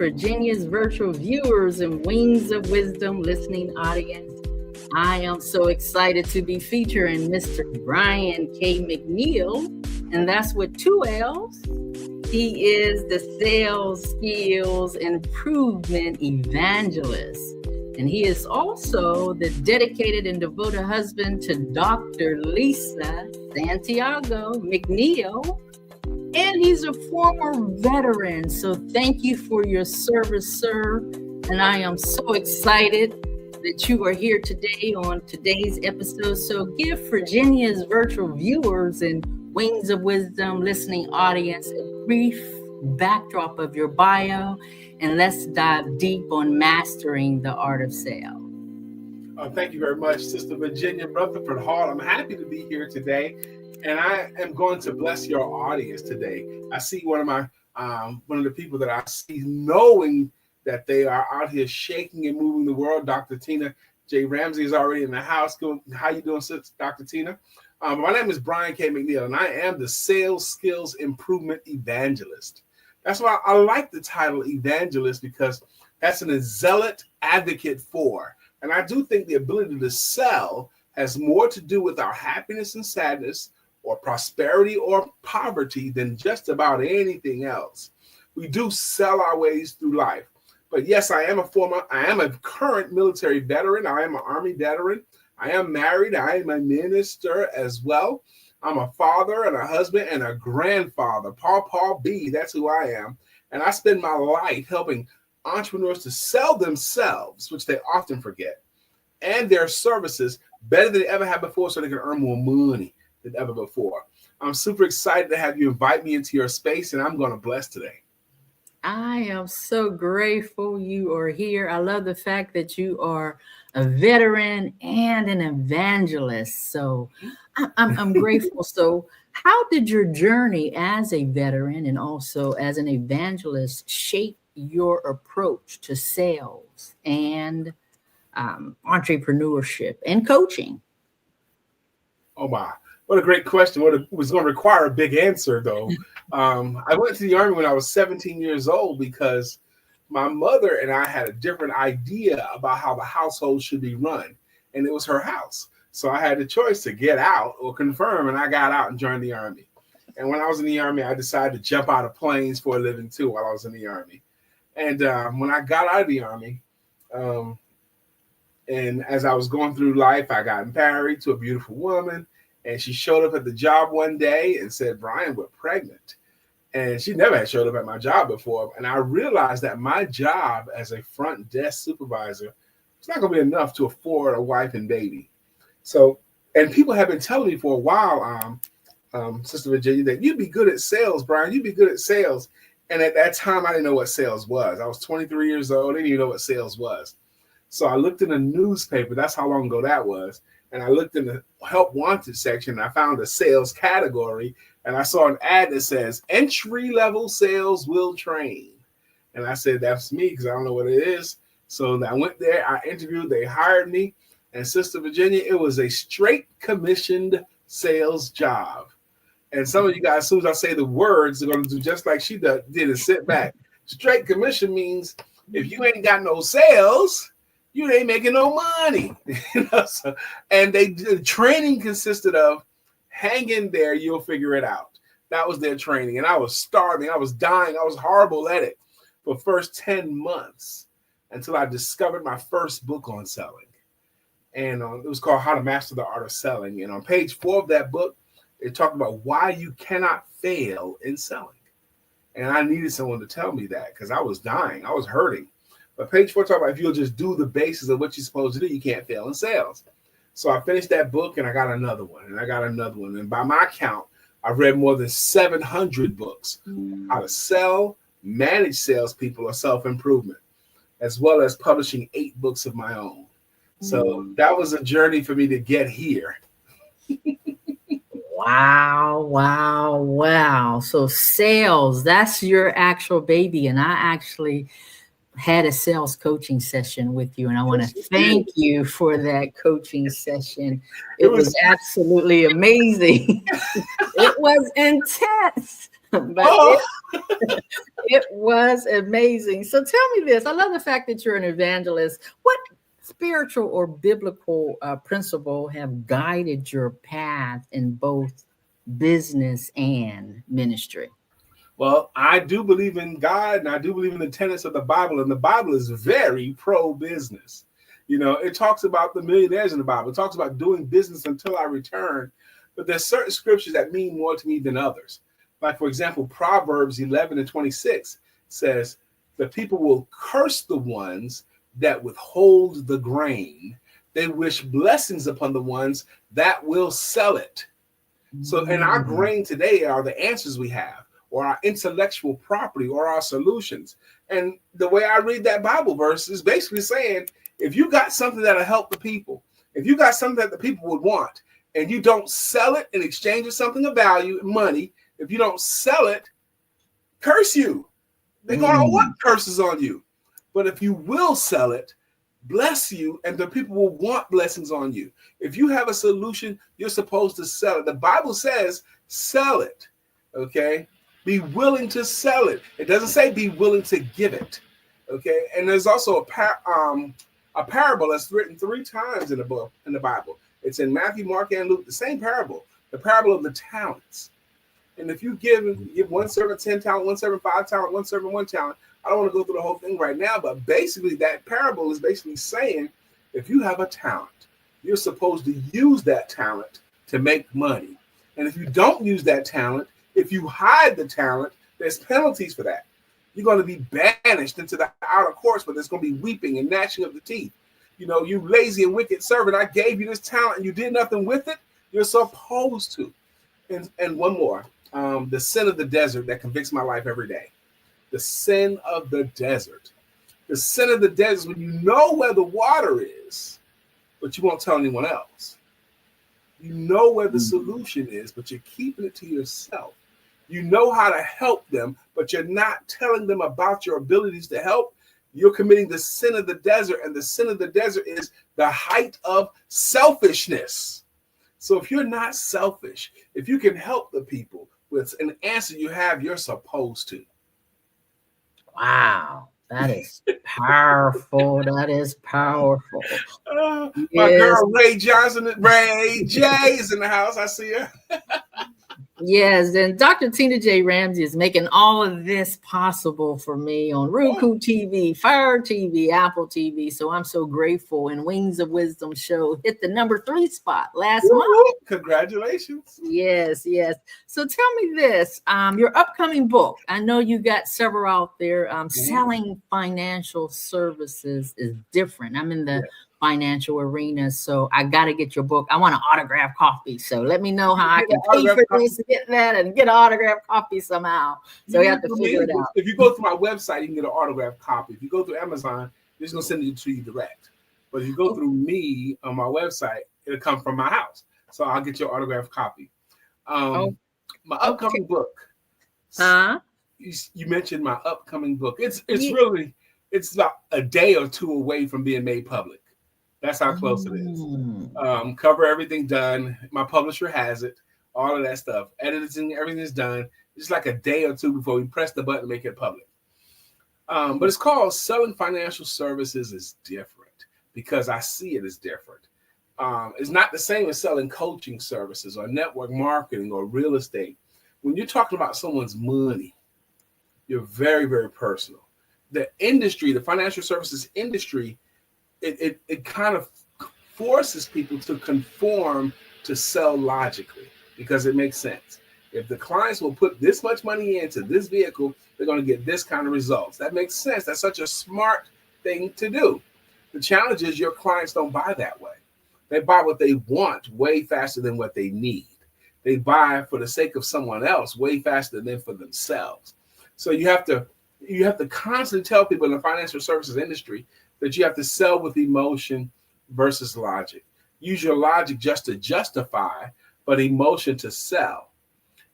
Virginia's virtual viewers and Wings of Wisdom listening audience. I am so excited to be featuring Mr. Brian K. McNeill, and that's with 2 L's. He is the Sales Skills Improvement Evangelist, and he is also the dedicated and devoted husband to Dr. Lisa Santiago McNeill, and he's a former veteran. So thank you for your service, sir, and I am so excited that you are here today on today's episode. So give Virginia's virtual viewers and Wings of Wisdom listening audience a brief backdrop of your bio, and let's dive deep on mastering the art of sales. Thank you very much, Sister Virginia Rutherford Hall. I'm happy to be here today, and I am going to bless your audience today. I see one of the people that I see knowing that they are out here shaking and moving the world. Dr. Tina J. Ramsey is already in the house. How you doing, Dr. Tina? My name is Brian K. McNeill, and I am the Sales Skills Improvement Evangelist. That's why I like the title Evangelist, because that's an zealot advocate for. And I do think the ability to sell has more to do with our happiness and sadness, or prosperity or poverty, than just about anything else. We do sell our ways through life. But yes, I am a current military veteran. I am an Army veteran. I am married. I am a minister as well. I'm a father and a husband and a grandfather. Paul B, that's who I am. And I spend my life helping entrepreneurs to sell themselves, which they often forget, and their services better than they ever have before, so they can earn more money than ever before. I'm super excited to have you invite me into your space, and I'm going to bless today. I am so grateful you are here. I love the fact that you are a veteran and an evangelist. So I'm grateful. So how did your journey as a veteran and also as an evangelist shape your approach to sales and entrepreneurship and coaching? Oh, my. What a great question. It was going to require a big answer, though. I went to the Army when I was 17 years old because my mother and I had a different idea about how the household should be run, and it was her house. So I had the choice to get out or confirm, and I got out and joined the Army. And when I was in the Army, I decided to jump out of planes for a living, too, while I was in the Army. And when I got out of the Army, and as I was going through life, I got married to a beautiful woman. And she showed up at the job one day and said, "Brian, we're pregnant." And she never had showed up at my job before. And I realized that my job as a front desk supervisor was not going to be enough to afford a wife and baby. So, and people have been telling me for a while, Sister Virginia, that you'd be good at sales, Brian. You'd be good at sales. And at that time, I didn't know what sales was. I was 23 years old. I didn't even know what sales was. So I looked in a newspaper. That's how long ago that was. And I looked in the help wanted section, and I found a sales category, and I saw an ad that says entry-level sales will train. And I said, that's me, because I don't know what it is. So I went there, I interviewed, they hired me. And Sister Virginia, it was a straight commissioned sales job. And some of you guys, as soon as I say the words, they're going to do just like she did and sit back. Straight commission means if you ain't got no sales, you ain't making no money. And the training consisted of hang in there, you'll figure it out. That was their training. And I was starving. I was dying. I was horrible at it for the first 10 months until I discovered my first book on selling. And it was called How to Master the Art of Selling. And on page 4 of that book, it talked about why you cannot fail in selling. And I needed someone to tell me that because I was dying. I was hurting. But page 4 talks about if you'll just do the basis of what you're supposed to do, you can't fail in sales. So I finished that book and I got another one and I got another one. And by my count, I've read more than 700 books, how to sell, manage salespeople, or self-improvement, as well as publishing 8 books of my own. So that was a journey for me to get here. Wow. So sales, that's your actual baby. And I actually had a sales coaching session with you, and I want to thank you for that coaching session. It was absolutely amazing. It was intense. but it was amazing. So tell me this. I love the fact that you're an evangelist. What spiritual or biblical principle have guided your path in both business and ministry? Well, I do believe in God, and I do believe in the tenets of the Bible, and the Bible is very pro-business. It talks about the millionaires in the Bible. It talks about doing business until I return, but there's certain scriptures that mean more to me than others. Like, for example, Proverbs 11:26 says, the people will curse the ones that withhold the grain. They wish blessings upon the ones that will sell it. So, and our grain today are the answers we have, or our intellectual property, or our solutions. And the way I read that Bible verse is basically saying, if you got something that'll help the people, if you got something that the people would want, and you don't sell it in exchange for something of value, money, if you don't sell it, curse you. They're going to want curses on you. But if you will sell it, bless you, and the people will want blessings on you. If you have a solution, you're supposed to sell it. The Bible says, sell it, okay? Be willing to sell it. It doesn't say be willing to give it, okay? And there's also a parable that's written 3 times in the Bible. It's in Matthew, Mark, and Luke, the same parable, the parable of the talents. And if you give one servant 10 talent, one servant 5 talent, one servant 1 talent, I don't want to go through the whole thing right now, but basically that parable is basically saying, if you have a talent, you're supposed to use that talent to make money. And if you don't use that talent, if you hide the talent, there's penalties for that. You're going to be banished into the outer courts, but there's going to be weeping and gnashing of the teeth. You lazy and wicked servant, I gave you this talent and you did nothing with it. You're supposed to. And one more, the sin of the desert that convicts my life every day. The sin of the desert. The sin of the desert is when you know where the water is, but you won't tell anyone else. You know where the solution is, but you're keeping it to yourself. You know how to help them, but you're not telling them about your abilities to help. You're committing the sin of the desert, and the sin of the desert is the height of selfishness. So if you're not selfish, if you can help the people with an answer you have, you're supposed to. Wow, that is powerful. That is powerful. My girl Ray J is in the house. I see her. Yes, and Dr. Tina J. Ramsey is making all of this possible for me on Roku TV, Fire TV, Apple TV. So I'm so grateful. And Wings of Wisdom show hit the number 3 spot last month. Congratulations. Yes. So tell me this, your upcoming book. I know you got several out there. Selling financial services is different. I'm in the financial arena, so I got to get your book. I want an autographed copy, so let me know how I can pay for this to get that and get an autographed copy somehow. So you have to figure it out. If you go through my website, you can get an autographed copy. If you go through Amazon, they're just gonna send it to you direct. But if you go through me on my website, it'll come from my house, so I'll get your autographed copy. My upcoming book. You mentioned my upcoming book. It's really about a day or 2 away from being made public. That's how close it is. Cover everything done. My publisher has it. All of that stuff. Editing, everything is done. It's like a day or 2 before we press the button to make it public. But it's called Selling Financial Services is Different, because I see it as different. It's not the same as selling coaching services or network marketing or real estate. When you're talking about someone's money, you're very, very personal. The industry, the financial services industry, it kind of forces people to conform to sell logically, because it makes sense. If the clients will put this much money into this vehicle, they're going to get this kind of results. That makes sense. That's such a smart thing to do. The challenge is your clients don't buy that way. They buy what they want way faster than what they need. They buy for the sake of someone else way faster than for themselves. So you have to constantly tell people in the financial services industry that you have to sell with emotion versus logic. Use your logic just to justify, but emotion to sell.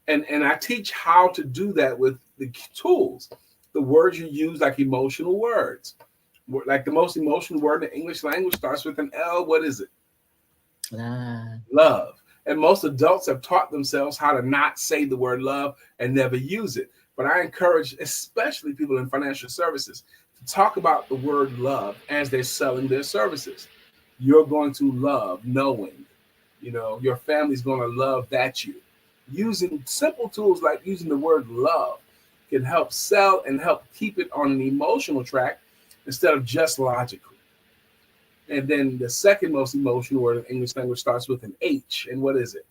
And I teach how to do that with the tools. The words you use, like emotional words. Like the most emotional word in the English language starts with an L. What is it? Love. And most adults have taught themselves how to not say the word love and never use it. But I encourage, especially people in financial services, to talk about the word love as they're selling their services. You're going to love knowing, your family's going to love that you. Using simple tools like using the word love can help sell and help keep it on an emotional track instead of just logical. And then the second most emotional word in English language starts with an H. And what is it?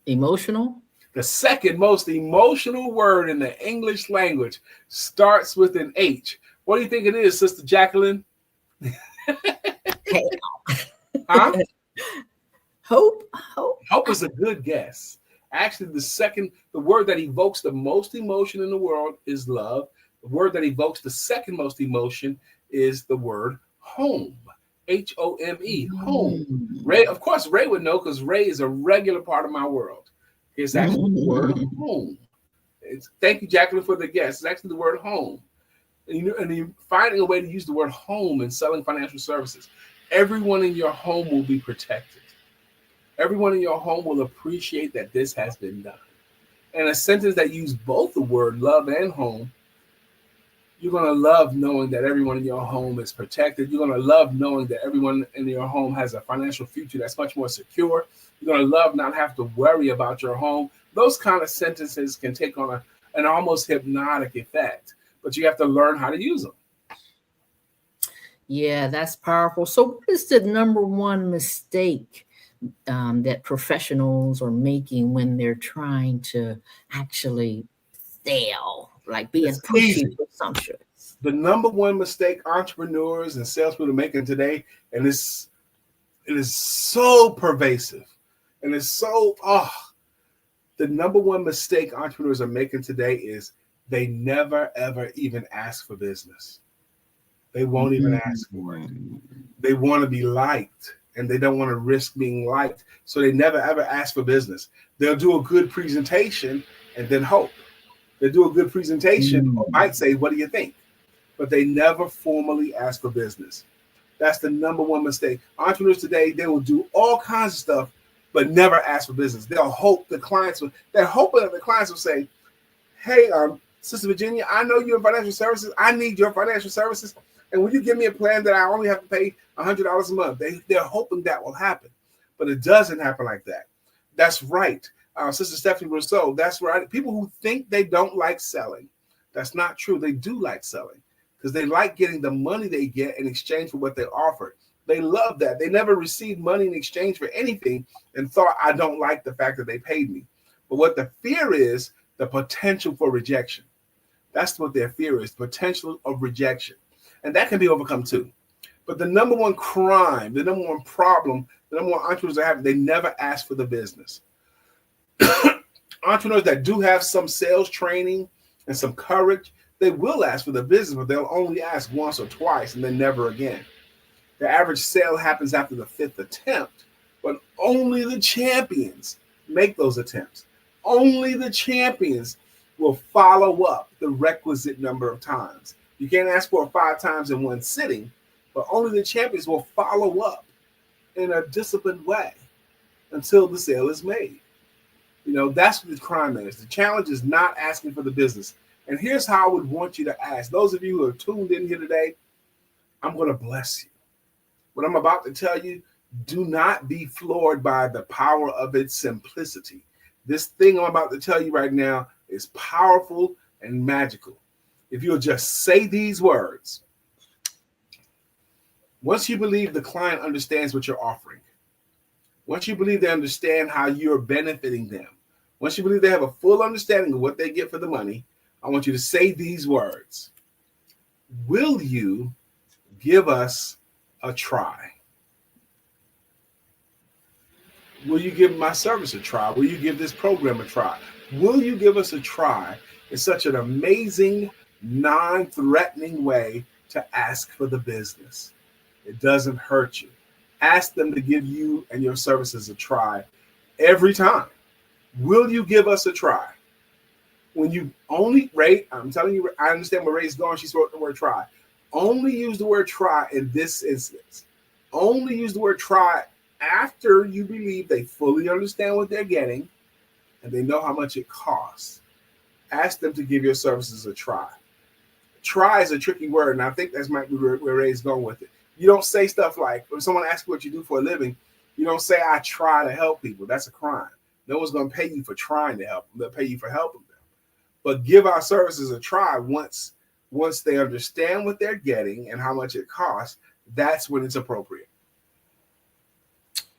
Emotional? The second most emotional word in the English language starts with an H. What do you think it is, Sister Jacqueline? Huh? Hope. Hope is a good guess. Actually, the word that evokes the most emotion in the world is love. The word that evokes the second most emotion is the word home. Home, home. Ray, of course, Ray would know because Ray is a regular part of my world. It's actually the word home. Thank you, Jacqueline, for the guess. It's actually the word home. And you're finding a way to use the word home in selling financial services. Everyone in your home will be protected. Everyone in your home will appreciate that this has been done. And a sentence that uses both the word love and home, you're going to love knowing that everyone in your home is protected. You're going to love knowing that everyone in your home has a financial future that's much more secure. You're going to love not have to worry about your home. Those kind of sentences can take on an almost hypnotic effect, but you have to learn how to use them. Yeah, that's powerful. So what is the number one mistake that professionals are making when they're trying to actually sell, like being pushy for some shit? The number one mistake entrepreneurs and salespeople are making today, and it is so pervasive, and it's so the number one mistake entrepreneurs are making today is they never ever even ask for business. They won't even ask for it. They want to be liked, and they don't want to risk being liked, so they never ever ask for business. They'll do a good presentation and then hope. They do a good presentation, or might say, "What do you think?" But they never formally ask for business. That's the number one mistake. Entrepreneurs today, they will do all kinds of stuff, but never ask for business. They'll hope they're hoping that the clients will say, "Hey, Sister Virginia, I know you're in financial services. I need your financial services. And will you give me a plan that I only have to pay $100 a month?" They're hoping that will happen, but it doesn't happen like that. That's right. Sister Stephanie Rousseau, that's right. People who think they don't like selling, that's not true. They do like selling because they like getting the money they get in exchange for what they offer. They love that. They never received money in exchange for anything and thought, "I don't like the fact that they paid me." But what the fear is, the potential for rejection. That's what their fear is, potential of rejection. And that can be overcome too. But the number one crime, the number one problem, the number one entrepreneurs are having, they never ask for the business. Entrepreneurs that do have some sales training and some courage, they will ask for the business, but they'll only ask once or twice and then never again. The average sale happens after the 5th attempt, but only the champions make those attempts. Only the champions will follow up the requisite number of times. You can't ask for it 5 times in one sitting, but only the champions will follow up in a disciplined way until the sale is made. That's what the crime is. The challenge is not asking for the business. And here's how I would want you to ask. Those of you who are tuned in here today, I'm going to bless you. What I'm about to tell you, do not be floored by the power of its simplicity. This thing I'm about to tell you right now is powerful and magical. If you'll just say these words, once you believe the client understands what you're offering, once you believe they understand how you're benefiting them, once you believe they have a full understanding of what they get for the money, I want you to say these words. Will you give us a try? Will you give my service a try? Will you give this program a try? Will you give us a try? It's such an amazing, non-threatening way to ask for the business. It doesn't hurt you. Ask them to give you and your services a try every time. Will you give us a try? When you only, Ray, I'm telling you, I understand where Ray's going. She wrote the word try. Only use the word try in this instance. Only use the word try after you believe they fully understand what they're getting and they know how much it costs. Ask them to give your services a try. Try is a tricky word, and I think that's might be where Ray's going with it. You don't say stuff like, when someone asks you what you do for a living, you don't say, I try to help people. That's a crime. No one's going to pay you for trying to help them. They'll pay you for helping them. But give our services a try once they understand what they're getting and how much it costs. That's when it's appropriate.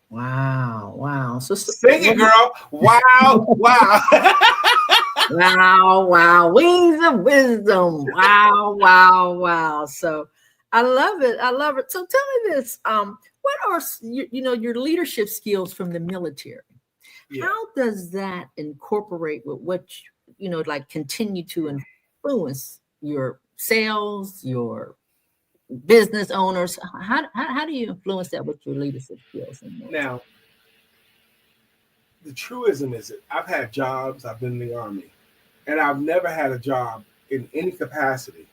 Wow. So sing it, girl. Wow. Wow. Wings of wisdom. Wow. So I love it. So tell me this. What are your leadership skills from the military? Yeah. How does that incorporate with what like continue to influence your sales, your business owners? How do you influence that with your leadership skills? Now, the truism is that I've had jobs, I've been in the Army, and I've never had a job in any capacity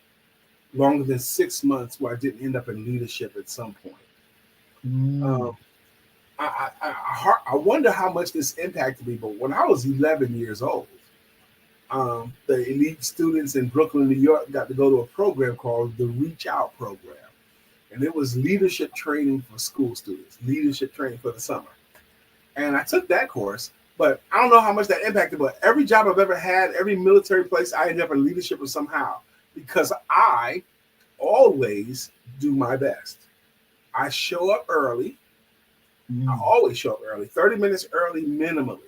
longer than 6 months where I didn't end up in leadership at some point. I wonder how much this impacted me, but when I was 11 years old, the elite students in Brooklyn, New York got to go to a program called the Reach Out program. And it was leadership training for school students, leadership training for the summer. And I took that course, but I don't know how much that impacted, but every job I've ever had, every military place, I ended up in leadership of somehow, because I always do my best. I show up early. I always show up early, 30 minutes early minimally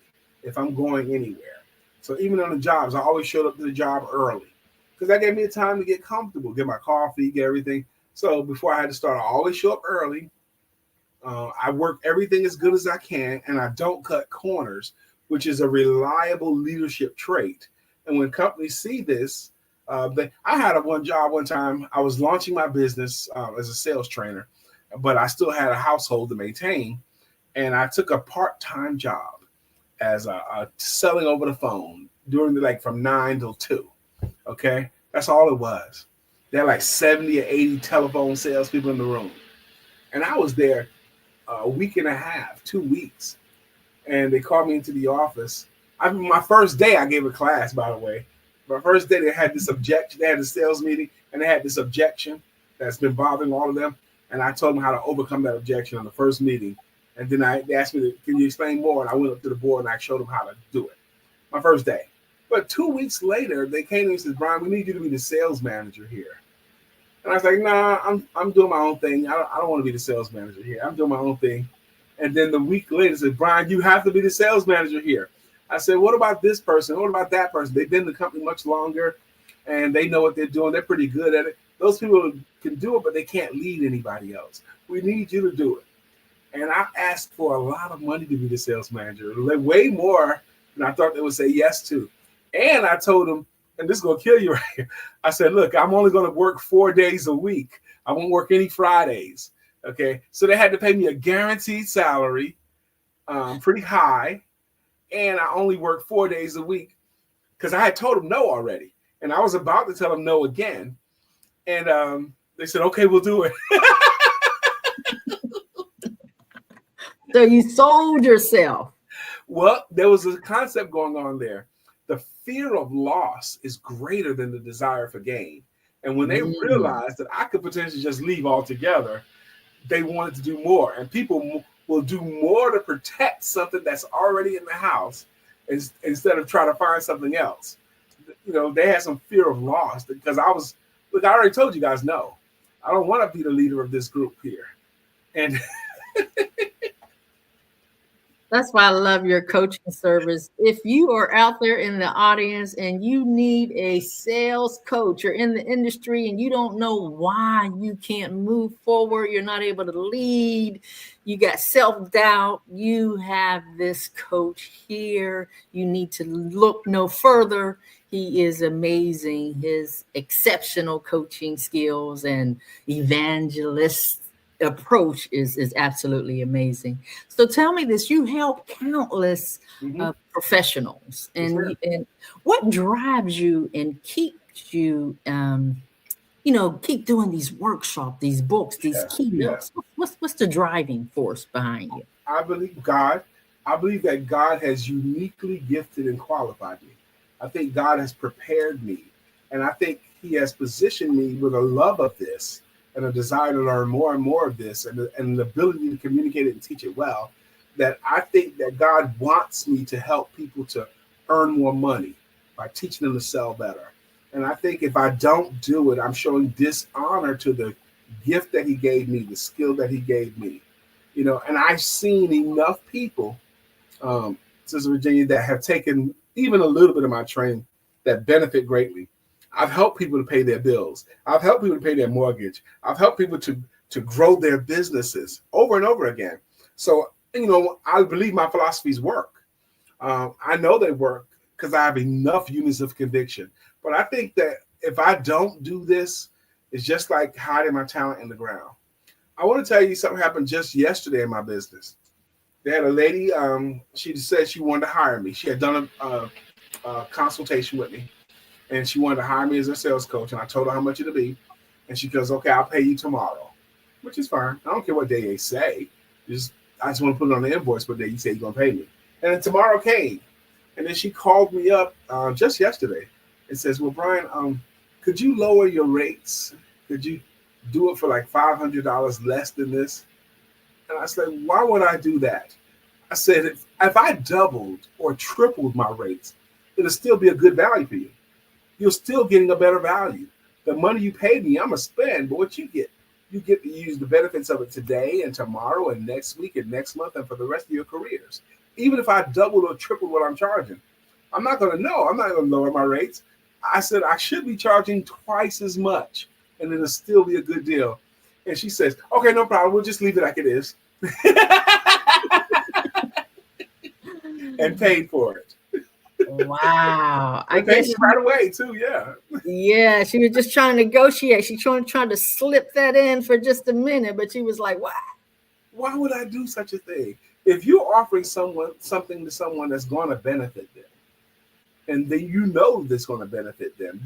if I'm going anywhere. So even on the jobs, I always showed up to the job early because that gave me a time to get comfortable, get my coffee, get everything. So before I had to start, I always show up early. I work everything as good as I can, and I don't cut corners, which is a reliable leadership trait. And when companies see this, I had one job one time. I was launching my business as a sales trainer, but I still had a household to maintain. And I took a part-time job as selling over the phone during from 9 till 2. Okay, that's all it was. There are 70 or 80 telephone salespeople in the room, and I was there a week and a half, 2 weeks, and they called me into the office. My first day, I gave a class, by the way. My first day, they had this objection. They had a sales meeting, and they had this objection that's been bothering all of them. And I told them how to overcome that objection on the first meeting. And then they asked me, can you explain more? And I went up to the board and I showed them how to do it. My first day. But 2 weeks later, they came to me and said, Brian, we need you to be the sales manager here. And I was like, nah, I'm doing my own thing. I don't want to be the sales manager here. I'm doing my own thing. And then the week later, they said, Brian, you have to be the sales manager here. I said, what about this person? What about that person? They've been in the company much longer, and they know what they're doing. They're pretty good at it. Those people can do it, but they can't lead anybody else. We need you to do it. And I asked for a lot of money to be the sales manager, way more than I thought they would say yes to. And I told them, and this is going to kill you right here. I said, look, I'm only going to work 4 days a week. I won't work any Fridays. Okay. So they had to pay me a guaranteed salary, pretty high. And I only work 4 days a week because I had told them no already. And I was about to tell them no again. And they said, okay, we'll do it. So you sold yourself. Well, there was a concept going on there. The fear of loss is greater than the desire for gain. And when they realized that I could potentially just leave altogether, they wanted to do more. And people will do more to protect something that's already in the house instead of trying to find something else. They had some fear of loss because I already told you guys no. I don't want to be the leader of this group here. And that's why I love your coaching service. If you are out there in the audience and you need a sales coach, you're in the industry and you don't know why you can't move forward, you're not able to lead, you got self-doubt, you have this coach here. You need to look no further. He is amazing. His exceptional coaching skills and evangelist approach is absolutely amazing. So tell me this, you help countless professionals, and what drives you and keeps you keep doing these workshops, these books, these Yeah, yeah. keynotes? What's the driving force behind you? I believe God. I believe that God has uniquely gifted and qualified me. I think God has prepared me. And I think He has positioned me with a love of this and a desire to learn more and more of this and the ability to communicate it and teach it well. That I think that God wants me to help people to earn more money by teaching them to sell better. And I think if I don't do it, I'm showing dishonor to the gift that He gave me, the skill that He gave me. And I've seen enough people, Sister Virginia, that have taken even a little bit of my training that benefit greatly. I've helped people to pay their bills. I've helped people to pay their mortgage. I've helped people to grow their businesses over and over again. So, I believe my philosophies work. I know they work because I have enough units of conviction. But I think that if I don't do this, it's just like hiding my talent in the ground. I want to tell you something happened just yesterday in my business. They had a lady, she said she wanted to hire me. She had done a consultation with me, and she wanted to hire me as a sales coach. And I told her how much it'd be. And she goes, okay, I'll pay you tomorrow, which is fine. I don't care what day they say. I just want to put it on the invoice what day you say you're going to pay me. And then tomorrow came. And then she called me up just yesterday and says, well, Brian, could you lower your rates? Could you do it for like $500 less than this? And I said, why would I do that? I said, if I doubled or tripled my rates, it'll still be a good value for you. You're still getting a better value. The money you paid me, I'm going to spend, but what you get to use the benefits of it today and tomorrow and next week and next month and for the rest of your careers. Even if I doubled or tripled what I'm charging, I'm not going to know. I'm not going to lower my rates. I said, I should be charging twice as much, and it'll still be a good deal. And she says, okay, no problem. We'll just leave it like it is. And paid for it. Wow. I And paid guess me right away, too. Yeah. yeah, she was just trying to negotiate. She trying to slip that in for just a minute, but she was like, "What? Why would I do such a thing? If you're offering something to someone that's going to benefit them, and then that's going to benefit them,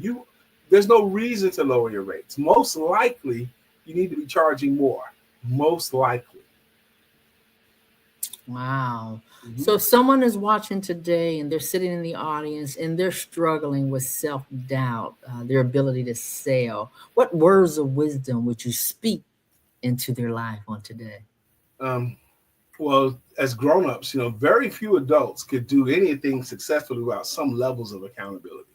there's no reason to lower your rates. Most likely, you need to be charging more. Most likely. Wow." Mm-hmm. So if someone is watching today and they're sitting in the audience and they're struggling with self-doubt, their ability to sell, what words of wisdom would you speak into their life on today? Well, as grown-ups, very few adults could do anything successfully without some levels of accountability.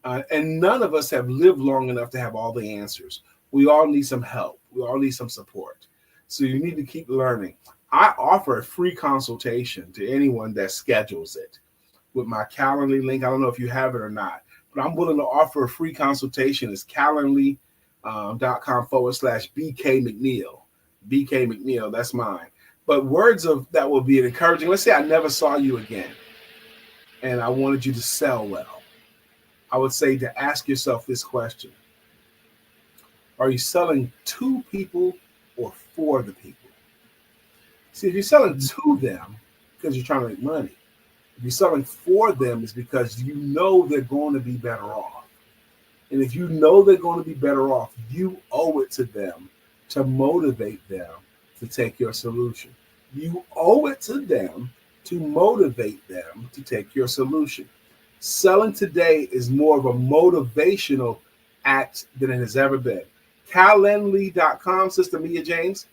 And none of us have lived long enough to have all the answers. We all need some help. We all need some support. So you need to keep learning. I offer a free consultation to anyone that schedules it with my Calendly link. I don't know if you have it or not, but I'm willing to offer a free consultation. It's calendly.com/BK McNeill. BK McNeill, that's mine. But words of that will be encouraging. Let's say I never saw you again and I wanted you to sell well. I would say to ask yourself this question. Are you selling to people or for the people? See, if you're selling to them because you're trying to make money, if you're selling for them, it's because you know they're going to be better off. And if you know they're going to be better off, you owe it to them to motivate them to take your solution. You owe it to them to motivate them to take your solution. Selling today is more of a motivational act than it has ever been. Calendly.com, Sister Mia James.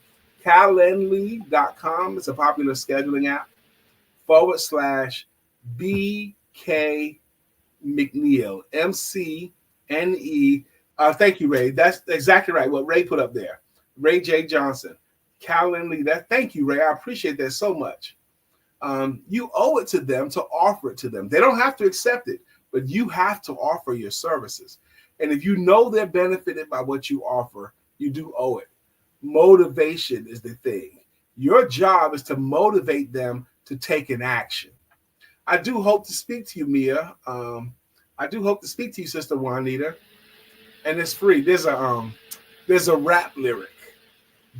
Calendly.com. It's a popular scheduling app. /BK McNeill. MCNE. Thank you, Ray. That's exactly right. What Ray put up there. Ray J. Johnson. Calendly. Thank you, Ray. I appreciate that so much. You owe it to them to offer it to them. They don't have to accept it, but you have to offer your services. And if you know they're benefited by what you offer, you do owe it. Motivation is the thing. Your job is to motivate them to take an action. I do hope to speak to you, Mia. I do hope to speak to you, Sister Juanita. And it's free. There's a rap lyric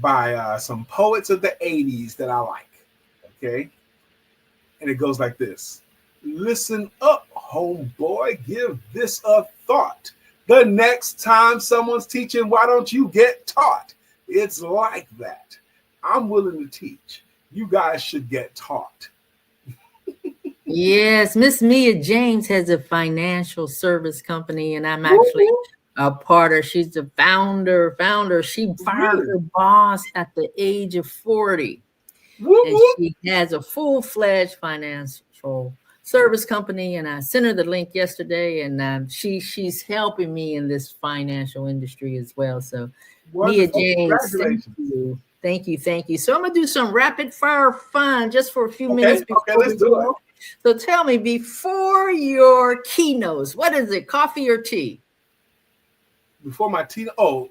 by some poets of the 80s that I like. Okay? And it goes like this. Listen up, homeboy. Give this a thought. The next time someone's teaching, why don't you get taught? It's like that. I'm willing to teach. You guys should get taught. Yes, Miss Mia James has a financial service company, and I'm actually a part of. She's the founder. She fired her boss at the age of 40, and she has a full-fledged financial service company. And I sent her the link yesterday, and she's helping me in this financial industry as well. So, Wonderful. Mia James, Congratulations. Thank you. So I'm gonna do some rapid fire fun just for a few minutes. Okay, let's do it. So tell me, before your keynotes, what is it, coffee or tea? Before my tea,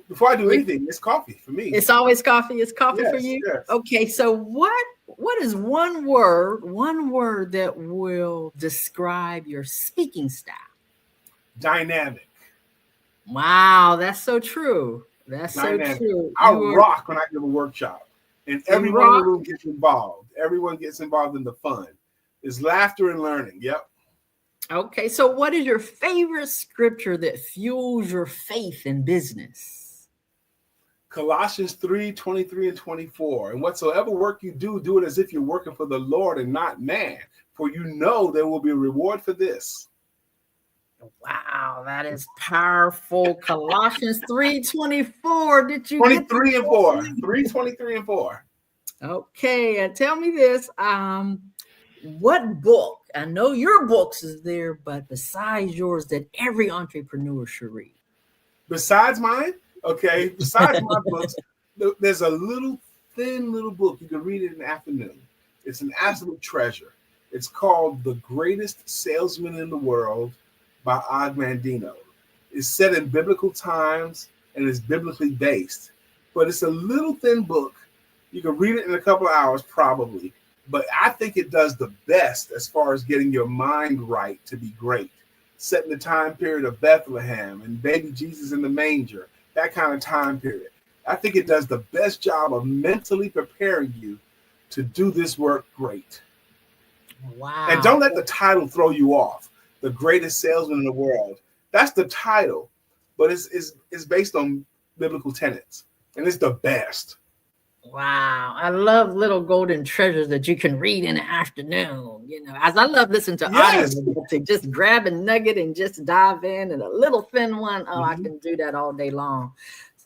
before I do anything, it's coffee for me. It's always coffee. It's coffee for you? Yes. Okay, so what is one word that will describe your speaking style? Dynamic. Wow, that's so true. That's Dynamic. So true. I rock when I give a workshop, and everyone in the room gets involved. Everyone gets involved in the fun. It's laughter and learning. Yep. Okay, so what is your favorite scripture that fuels your faith in business? Colossians 3:23 and 24. And whatsoever work you do, do it as if you're working for the Lord and not man, for you know there will be a reward for this. Wow, that is powerful. Colossians 3:24. Did you 23 and 4? 3:23 and 4. Okay, and tell me this. What book? I know your books is there, but besides yours, that every entrepreneur should read. Besides mine? Okay. Besides my books, there's a thin little book. You can read it in the afternoon. It's an absolute treasure. It's called The Greatest Salesman in the World by Og Mandino. It's set in biblical times and is biblically based, but it's a little thin book. You can read it in a couple of hours probably, but I think it does the best as far as getting your mind right to be great. Set in the time period of Bethlehem and baby Jesus in the manger, that kind of time period. I think it does the best job of mentally preparing you to do this work great. Wow. And don't let the title throw you off. The greatest salesman in the world. That's the title, but it's based on biblical tenets, and it's the best. Wow. I love little golden treasures that you can read in the afternoon. You know, as I love listening to audio, to just grab a nugget and just dive in, and a little thin one. Oh, I can do that all day long.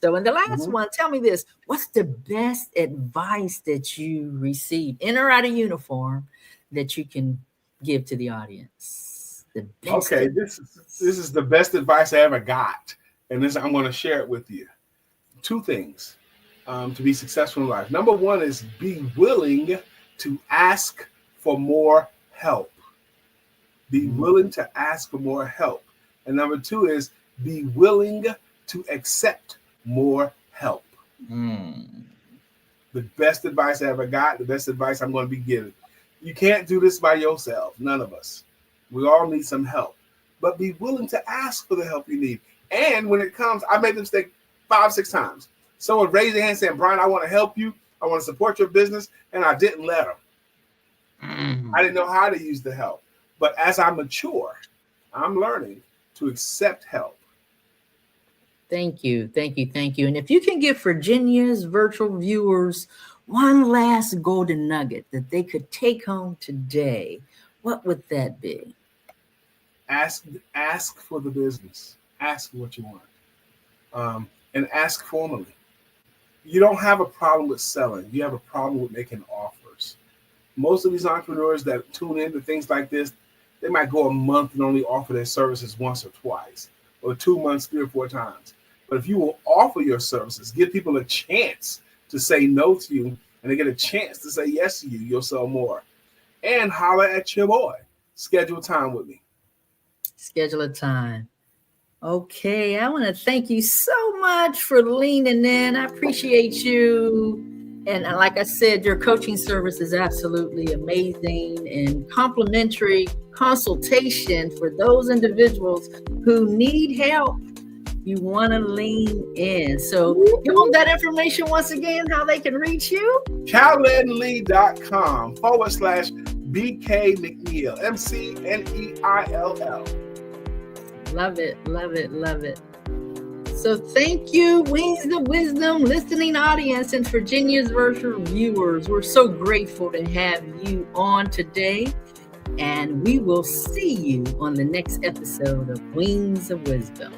So in the last one, tell me this, what's the best advice that you received in or out of uniform that you can give to the audience? Okay, this is the best advice I ever got, and I'm going to share it with you. Two things to be successful in life. Number one is be willing to ask for more help. Be willing to ask for more help. And number two is be willing to accept more help. The best advice I ever got, the best advice I'm going to be giving. You can't do this by yourself, none of us. We all need some help, but be willing to ask for the help you need. And when it comes, I made the mistake 5-6 times. Someone raised their hand saying, Brian, I want to help you. I want to support your business. And I didn't let them. I didn't know how to use the help. But as I mature, I'm learning to accept help. Thank you. And if you can give Virginia's virtual viewers one last golden nugget that they could take home today, what would that be? Ask for the business. Ask for what you want. And ask formally. You don't have a problem with selling. You have a problem with making offers. Most of these entrepreneurs that tune into things like this, they might go a month and only offer their services once or twice, or 2 months, 3 or 4 times. But if you will offer your services, give people a chance to say no to you, and they get a chance to say yes to you, you'll sell more. And holler at your boy. Schedule time with me. Schedule a time. Okay, I want to thank you so much for leaning in. I appreciate you. And like I said, your coaching service is absolutely amazing, and complimentary consultation for those individuals who need help. You want to lean in. So you want that information once again, how they can reach you? calendly.com/BK McNeill, McNeill. Love it. So thank you, Wings of Wisdom listening audience and Virginia's virtual viewers. We're so grateful to have you on today. And we will see you on the next episode of Wings of Wisdom.